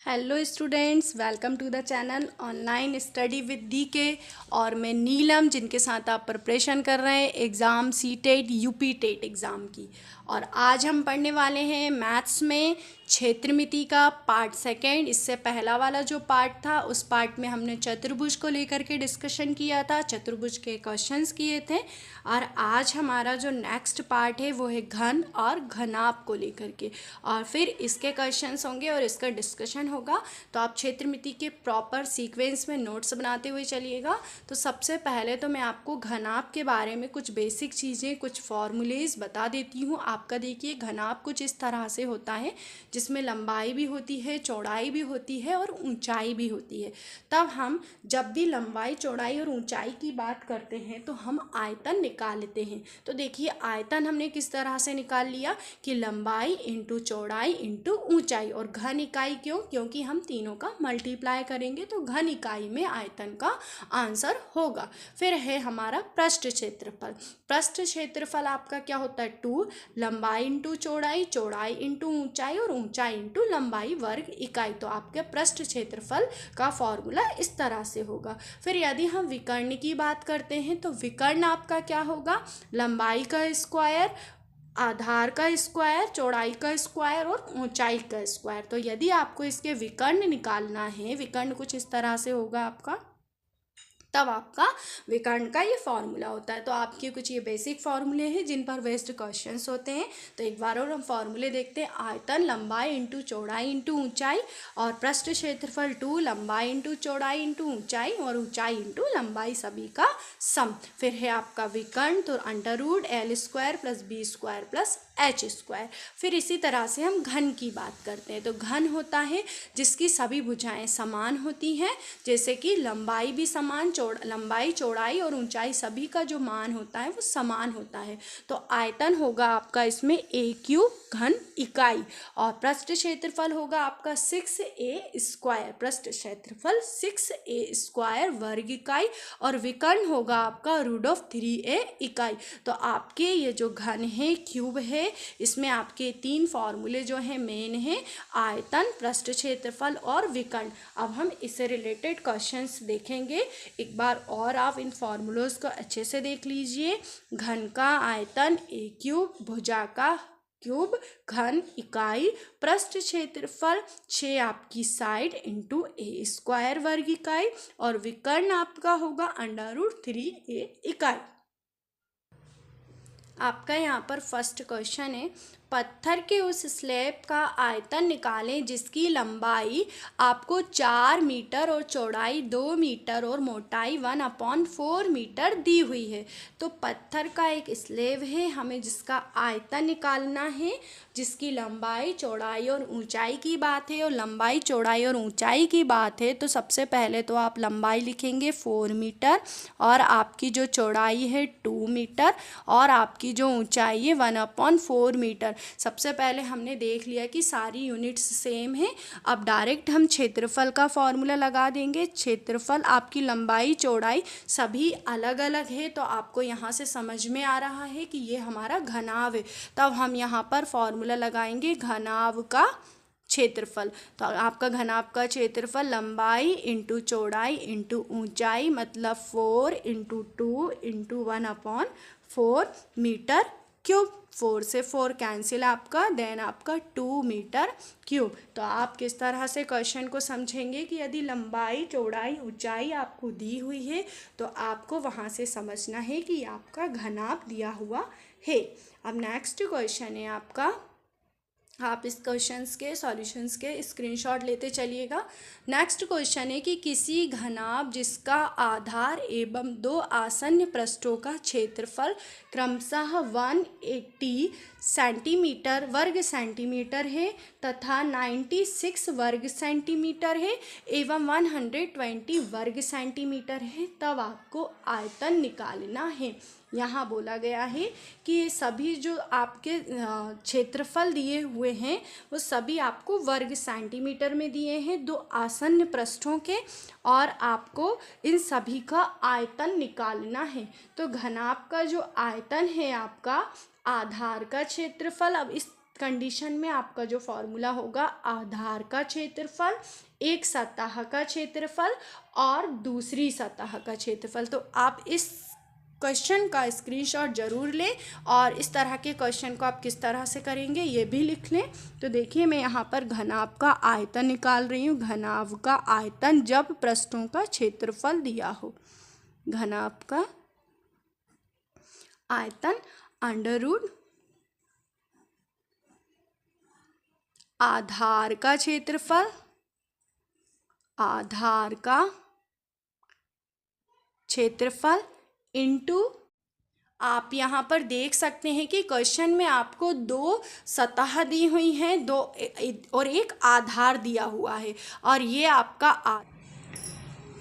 Hello students, welcome to the channel online study with D K. और मैं नीलम, जिनके साथ आप प्रिपरेशन कर रहे हैं exam CTET UP TET exam की। और आज हम पढ़ने वाले हैं मैथ्स में क्षेत्रमिति का पार्ट सेकेंड। इससे पहला वाला जो पार्ट था उस पार्ट में हमने चतुर्भुज को लेकर के डिस्कशन किया था, चतुर्भुज के क्वेश्चंस किए थे। और आज हमारा जो नेक्स्ट पार्ट है वो है घन और घनाभ को लेकर के, और फिर इसके क्वेश्चंस होंगे और इसका डिस्कशन होगा। तो आप क्षेत्रमिति के प्रॉपर सीक्वेंस में नोट्स बनाते हुए चलिएगा। तो सबसे पहले तो मैं आपको घनाभ के बारे में कुछ बेसिक चीज़ें, कुछ फॉर्मूलेज बता देती हूँ। आपका देखिए घनाभ कुछ इस तरह से होता है जिसमें लंबाई भी होती है, चौड़ाई भी होती है और ऊंचाई भी होती है। तब हम जब भी लंबाई, चौड़ाई और ऊंचाई की बात करते हैं तो हम आयतन निकाल लेते हैं। तो देखिए आयतन हमने किस तरह से निकाल लिया कि लंबाई इंटू चौड़ाई इंटू ऊंचाई। और घन इकाई क्यों? क्योंकि हम तीनों का मल्टीप्लाई करेंगे तो घन इकाई में आयतन का आंसर होगा। फिर है हमारा पृष्ठ क्षेत्रफल। पृष्ठ क्षेत्रफल आपका क्या होता है? 2 लंबाई इंटू चौड़ाई, चौड़ाई इंटू ऊंचाई और ऊंचाई इंटू लंबाई वर्ग इकाई। तो आपके पृष्ठ क्षेत्रफल का फॉर्मूला इस तरह से होगा। फिर यदि हम विकर्ण की बात करते हैं तो विकर्ण आपका क्या होगा? लंबाई का स्क्वायर, आधार का स्क्वायर, चौड़ाई का स्क्वायर और ऊंचाई का स्क्वायर। तो यदि आपको इसके विकर्ण निकालना है, विकर्ण कुछ इस तरह से होगा आपका, तब आपका विकर्ण का ये फॉर्मूला होता है। तो आपके कुछ ये बेसिक फॉर्मूले हैं जिन पर बेस्ड क्वेश्चंस होते हैं। तो एक बार और हम फॉर्मूले देखते हैं। आयतन लंबाई इंटू चौड़ाई इंटू ऊंचाई, और पृष्ठ क्षेत्रफल 2 लंबाई इंटू चौड़ाई इंटू ऊंचाई और ऊंचाई इंटू लंबाई सभी का सम। फिर है आपका विकर्ण, तो √L² + B² + H²। फिर इसी तरह से हम घन की बात करते हैं। तो घन होता है जिसकी सभी भुजाएं समान होती हैं, जैसे कि लंबाई भी समान, लंबाई, चौड़ाई और ऊंचाई सभी का जो मान होता है वो समान होता है। तो आयतन होगा आपका इसमें A³ घन इकाई, और पृष्ठ क्षेत्रफल होगा आपका 6A², पृष्ठ क्षेत्रफल 6A² वर्ग इकाई, और विकर्ण होगा आपका √3A इकाई। तो आपके ये जो घन है, क्यूब है, इसमें आपके 3 फॉर्मूले जो हैं मेन हैं, आयतन, पृष्ठ क्षेत्रफल और विकर्ण। अब हम इससे रिलेटेड क्वेश्चंस देखेंगे। एक बार और आप इन फॉर्मूलोज को अच्छे से देख लीजिए। घन का आयतन A³, भुजा का क्यूब, घन इकाई, पृष्ठ क्षेत्रफल 6 आपकी साइड इंटू A² वर्ग इकाई, और विकर्ण आपका होगा √3A इकाई। आपका यहाँ पर फर्स्ट क्वेश्चन है, पत्थर के उस स्लैब का आयतन निकालें जिसकी लंबाई आपको 4 मीटर और चौड़ाई 2 मीटर और मोटाई 1/4 मीटर दी हुई है। तो पत्थर का एक स्लैब है, हमें जिसका आयतन निकालना है, जिसकी लंबाई, चौड़ाई और ऊंचाई की बात है। और लंबाई, चौड़ाई और ऊंचाई की बात है तो सबसे पहले तो आप लंबाई लिखेंगे 4 मीटर, और आपकी जो चौड़ाई है 2 मीटर, और आपकी जो ऊंचाई है 1/4 मीटर। सबसे पहले हमने देख लिया कि सारी यूनिट्स सेम हैं। अब डायरेक्ट हम क्षेत्रफल का फॉर्मूला लगा देंगे। क्षेत्रफल आपकी लंबाई, चौड़ाई सभी अलग अलग है, तो आपको यहाँ से समझ में आ रहा है कि ये हमारा घनाभ है। तब हम यहाँ पर फॉर्मूला लगाएंगे घनाभ का क्षेत्रफल। तो आपका घनाभ का क्षेत्रफल लंबाई इंटू चौड़ाई इंटू ऊंचाई, मतलब 4 इंटू 2 इंटू 1/4 मीटर क्यूब। 4 से 4 कैंसिल आपका, देन आपका 2 मीटर क्यूब। तो आप किस तरह से क्वेश्चन को समझेंगे कि यदि लंबाई, चौड़ाई, ऊंचाई आपको दी हुई है तो आपको वहाँ से समझना है कि आपका घनाभ दिया हुआ है। अब नेक्स्ट क्वेश्चन है आपका, आप इस क्वेश्चंस के सॉल्यूशंस के स्क्रीनशॉट लेते चलिएगा। नेक्स्ट क्वेश्चन है कि किसी घनाभ जिसका आधार एवं 2 आसन्न पृष्ठों का क्षेत्रफल क्रमशः 180 सेंटीमीटर वर्ग सेंटीमीटर है तथा 96 वर्ग सेंटीमीटर है एवं 120 वर्ग सेंटीमीटर है, तब आपको आयतन निकालना है। यहाँ बोला गया है कि सभी जो आपके क्षेत्रफल दिए हुए हैं वो सभी आपको वर्ग सेंटीमीटर में दिए हैं 2 आसन्न पृष्ठों के, और आपको इन सभी का आयतन निकालना है। तो घनाभ का जो आयतन है आपका, आधार का क्षेत्रफल, अब इस कंडीशन में आपका जो फॉर्मूला होगा, आधार का क्षेत्रफल, एक सतह का क्षेत्रफल और दूसरी सतह का क्षेत्रफल। तो आप इस क्वेश्चन का स्क्रीनशॉट ज़रूर लें और इस तरह के क्वेश्चन को आप किस तरह से करेंगे ये भी लिख लें। तो देखिए मैं यहाँ पर घनाभ का आयतन निकाल रही हूँ। घनाभ का आयतन जब पृष्ठों का क्षेत्रफल दिया हो, घनाभ का आयतन अंडर रूट आधार का क्षेत्रफल, आधार का क्षेत्रफल इनटू, आप यहाँ पर देख सकते हैं कि क्वेश्चन में आपको दो सतह दी हुई हैं, दो और एक आधार दिया हुआ है, और ये आपका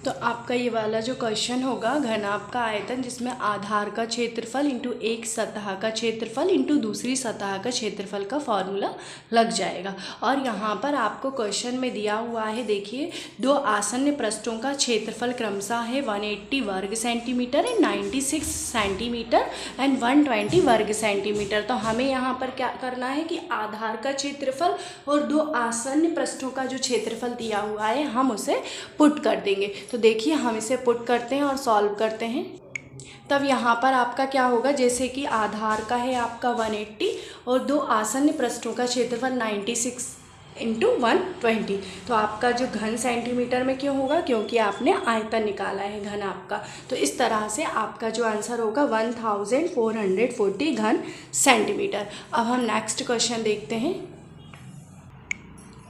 तो आपका ये वाला जो क्वेश्चन होगा, घनाभ का आयतन जिसमें आधार का क्षेत्रफल इंटू एक सतह का क्षेत्रफल इंटू दूसरी सतह का क्षेत्रफल का फॉर्मूला लग जाएगा। और यहाँ पर आपको क्वेश्चन में दिया हुआ है, देखिए दो आसन्न पृष्ठों का क्षेत्रफल क्रमशः है 180 वर्ग सेंटीमीटर एंड 96 सेंटीमीटर एंड 120 वर्ग सेंटीमीटर। तो हमें यहाँ पर क्या करना है कि आधार का क्षेत्रफल और दो आसन्न पृष्ठों का जो क्षेत्रफल दिया हुआ है हम उसे पुट कर देंगे। तो देखिए हम इसे पुट करते हैं और सॉल्व करते हैं। तब यहाँ पर आपका क्या होगा, जैसे कि आधार का है आपका 180 और दो आसन्न पृष्ठों का क्षेत्रफल 96 इंटू 120, तो आपका जो घन सेंटीमीटर में क्यों होगा, क्योंकि आपने आयतन निकाला है घन आपका। तो इस तरह से आपका जो आंसर होगा 1440 घन सेंटीमीटर। अब हम नेक्स्ट क्वेश्चन देखते हैं।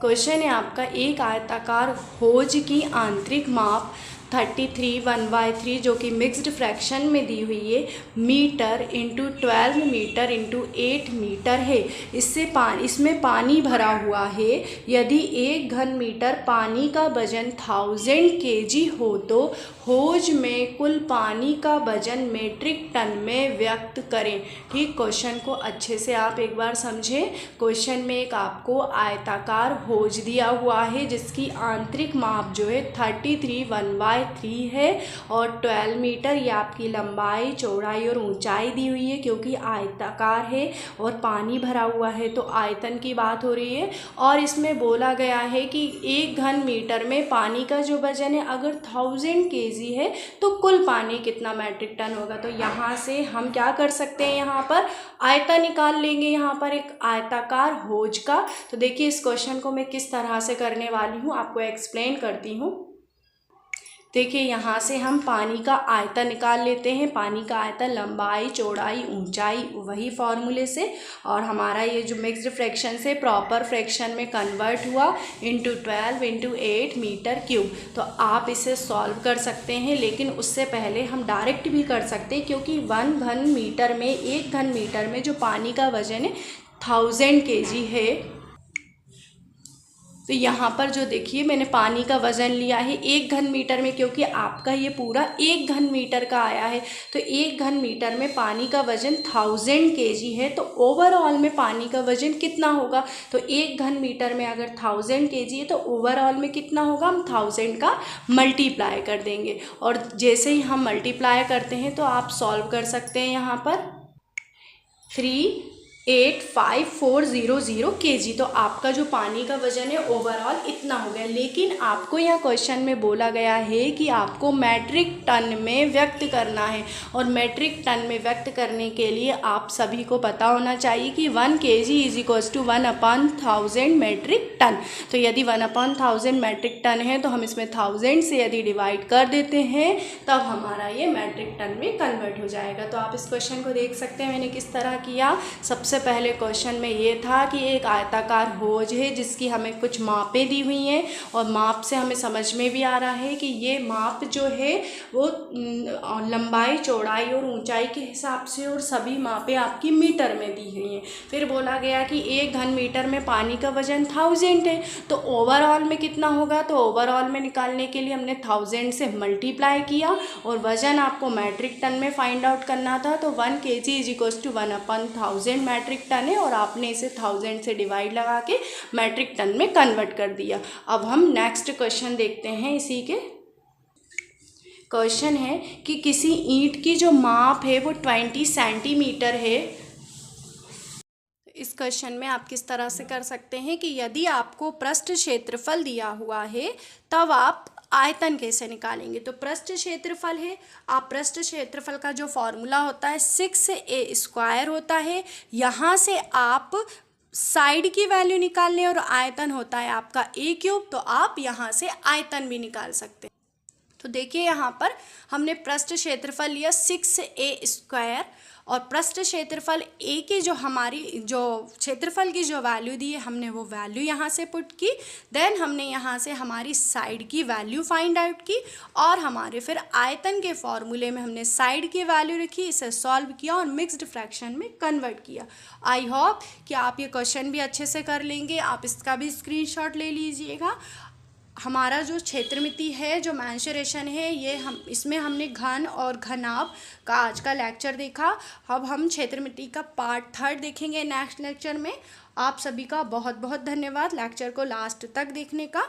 क्वेश्चन है आपका, एक आयताकार होज की आंतरिक माप 33 1/3 जो कि मिक्स्ड फ्रैक्शन में दी हुई है, metre into 12 metre into 8 metre है। इसमें पानी भरा हुआ है। यदि 1 घन मीटर पानी का वजन 1000 kg हो तो होज में कुल पानी का वजन मीट्रिक टन में व्यक्त करें। ठीक, क्वेश्चन को अच्छे से आप एक बार समझें। क्वेश्चन में एक आपको आयताकार होज दिया हुआ है जिसकी आंतरिक माप जो है 33 1/3 है और 12 मीटर ये आपकी लंबाई चौड़ाई और ऊंचाई दी हुई है। क्योंकि आयताकार है और पानी भरा हुआ है तो आयतन की बात हो रही है। और इसमें बोला गया है कि 1 घन मीटर में पानी का जो वजन है अगर 1000 kg है तो कुल पानी कितना मैट्रिक टन होगा। तो यहाँ से हम क्या कर सकते हैं, यहाँ पर आयतन निकाल लेंगे यहाँ पर एक आयताकार होज का। तो देखिए इस क्वेश्चन को मैं किस तरह से करने वाली हूँ आपको एक्सप्लेन करती हूँ। देखिए यहाँ से हम पानी का आयतन निकाल लेते हैं। पानी का आयतन लंबाई चौड़ाई ऊंचाई वही फॉर्मूले से, और हमारा ये जो मिक्स्ड फ्रैक्शन से प्रॉपर फ्रैक्शन में कन्वर्ट हुआ इंटू 12 इंटू 8 मीटर क्यूब। तो आप इसे सॉल्व कर सकते हैं, लेकिन उससे पहले हम डायरेक्ट भी कर सकते हैं क्योंकि 1 घन मीटर में 1 घन मीटर में जो पानी का वजन है 1000 kg है। तो यहाँ पर जो देखिए मैंने पानी का वज़न लिया है 1 घन मीटर में, क्योंकि आपका ये पूरा 1 घन मीटर का आया है। तो 1 घन मीटर में पानी का वज़न 1000 kg है, तो ओवरऑल में पानी का वज़न कितना होगा। तो 1 घन मीटर में अगर 1000 kg है तो ओवरऑल में कितना होगा, हम 1000 का मल्टीप्लाई कर देंगे। और जैसे ही हम मल्टीप्लाई करते हैं तो आप सॉल्व कर सकते हैं यहाँ पर 385,400 kg। तो आपका जो पानी का वजन है ओवरऑल इतना हो गया। लेकिन आपको यहाँ क्वेश्चन में बोला गया है कि आपको मैट्रिक टन में व्यक्त करना है, और मैट्रिक टन में व्यक्त करने के लिए आप सभी को पता होना चाहिए कि 1 kg is equals to 1/1000 metric ton. तो यदि 1/1000 मैट्रिक टन है तो हम इसमें 1000 से यदि डिवाइड कर देते हैं तब हमारा ये मैट्रिक टन में कन्वर्ट हो जाएगा। तो आप इस क्वेश्चन को देख सकते हैं मैंने किस तरह किया। सबसे पहले क्वेश्चन में ये था कि एक आयताकार होज है जिसकी हमें कुछ मापें दी हुई हैं, और माप से हमें समझ में भी आ रहा है कि ये माप जो है वो लंबाई चौड़ाई और ऊंचाई के हिसाब से, और सभी मापें आपकी मीटर में दी हुई हैं। फिर बोला गया कि 1 घन मीटर में पानी का वजन 1000 है, तो ओवरऑल में कितना होगा। तो ओवरऑल में निकालने के लिए हमने 1000 से मल्टीप्लाई किया, और वजन आपको मैट्रिक टन में फाइंड आउट करना था। तो 1 kg is equals to 1/1000 metric ton है, और आपने इसे 1000 से डिवाइड लगा के मैट्रिक टन में कन्वर्ट कर दिया। अब हम नेक्स्ट क्वेश्चन देखते हैं। इसी के क्वेश्चन है कि किसी ईंट की जो माप है वो 20 सेंटीमीटर है। इस क्वेश्चन में आप किस तरह से कर सकते हैं कि यदि आपको पृष्ठ क्षेत्रफल दिया हुआ है तब आप आयतन कैसे निकालेंगे। तो पृष्ठ क्षेत्रफल है, आप पृष्ठ क्षेत्रफल का जो फॉर्मूला होता है 6a² होता है। यहाँ से आप साइड की वैल्यू निकाल लें और आयतन होता है आपका a³, तो आप यहाँ से आयतन भी निकाल सकते हैं। तो देखिए यहाँ पर हमने पृष्ठ क्षेत्रफल लिया 6a² और पृष्ठ क्षेत्रफल a की जो हमारी जो क्षेत्रफल की जो वैल्यू दी है हमने वो वैल्यू यहाँ से पुट की। देन हमने यहाँ से हमारी साइड की वैल्यू फाइंड आउट की और हमारे फिर आयतन के फॉर्मूले में हमने साइड की वैल्यू रखी, इसे सॉल्व किया और मिक्स्ड फ्रैक्शन में कन्वर्ट किया। आई होप कि आप ये क्वेश्चन भी अच्छे से कर लेंगे। आप इसका भी स्क्रीनशॉट ले लीजिएगा। हमारा जो क्षेत्रमिति है, जो मेंसुरेशन है, ये इसमें हमने घन और घनाभ का आज का लेक्चर देखा। अब हम क्षेत्रमिति का पार्ट 3 देखेंगे नेक्स्ट लेक्चर में। आप सभी का बहुत बहुत धन्यवाद लेक्चर को लास्ट तक देखने का।